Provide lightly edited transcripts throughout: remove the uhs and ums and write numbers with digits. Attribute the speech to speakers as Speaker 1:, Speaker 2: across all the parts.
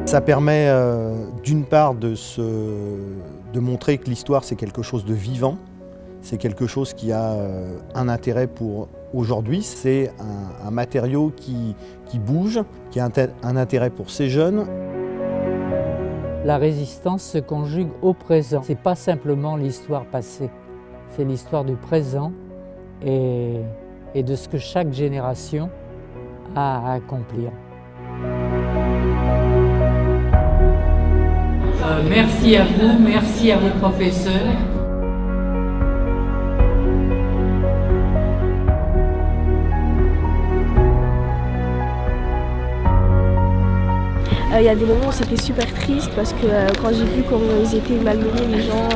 Speaker 1: Ça permet d'une part de montrer que l'histoire c'est quelque chose de vivant, c'est quelque chose qui a un intérêt pour aujourd'hui, c'est un matériau qui bouge, qui a un intérêt pour ces jeunes.
Speaker 2: La résistance se conjugue au présent. C'est pas simplement l'histoire passée, c'est l'histoire du présent et de ce que chaque génération a à accomplir. Merci à vous, merci à vos professeurs.
Speaker 3: Il y a des moments où c'était super triste parce que quand j'ai vu comment ils étaient malmenés, les gens,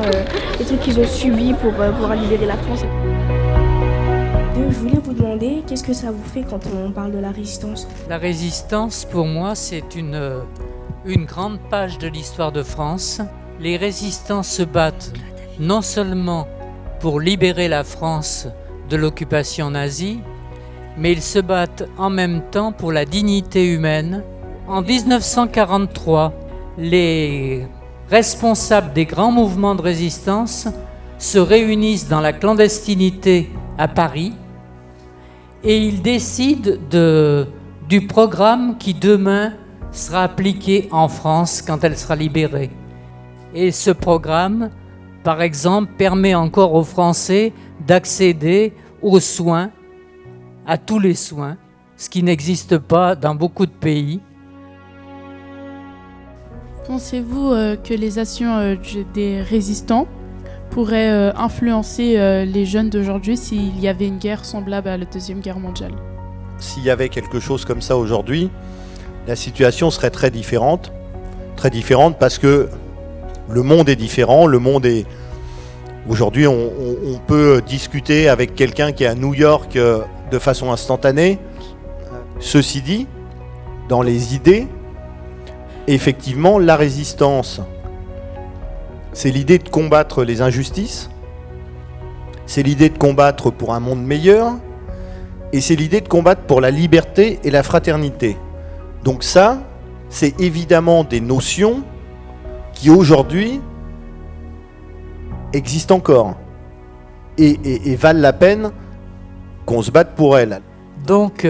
Speaker 3: les trucs qu'ils ont subis pour libérer la France. Je voulais vous demander, qu'est-ce que ça vous fait quand on parle de la résistance ?
Speaker 2: La résistance, pour moi, c'est une grande page de l'histoire de France. Les résistants se battent non seulement pour libérer la France de l'occupation nazie, mais ils se battent en même temps pour la dignité humaine. En 1943, les responsables des grands mouvements de résistance se réunissent dans la clandestinité à Paris et ils décident du programme qui demain sera appliqué en France quand elle sera libérée. Et ce programme, par exemple, permet encore aux Français d'accéder aux soins, à tous les soins, ce qui n'existe pas dans beaucoup de pays.
Speaker 4: Pensez-vous que les actions des résistants pourraient influencer les jeunes d'aujourd'hui s'il y avait une guerre semblable à la Deuxième Guerre mondiale ?
Speaker 1: S'il y avait quelque chose comme ça aujourd'hui, la situation serait très différente parce que le monde est différent. Aujourd'hui, on peut discuter avec quelqu'un qui est à New York de façon instantanée. Ceci dit, dans les idées, effectivement, la résistance, c'est l'idée de combattre les injustices, c'est l'idée de combattre pour un monde meilleur, et c'est l'idée de combattre pour la liberté et la fraternité. Donc ça, c'est évidemment des notions qui aujourd'hui existent encore et valent la peine qu'on se batte pour elles.
Speaker 2: Donc,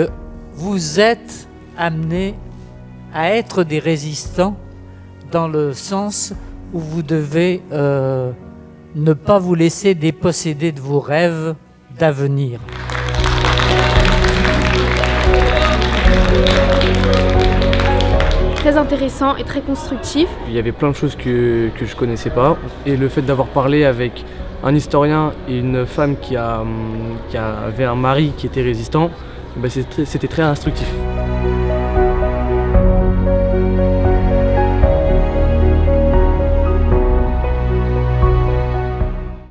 Speaker 2: vous êtes amenés à être des résistants dans le sens où vous devez ne pas vous laisser déposséder de vos rêves d'avenir.
Speaker 3: Très intéressant et très constructif.
Speaker 5: Il y avait plein de choses que je connaissais pas. Et le fait d'avoir parlé avec un historien et une femme qui avait un mari qui était résistant, c'était très instructif.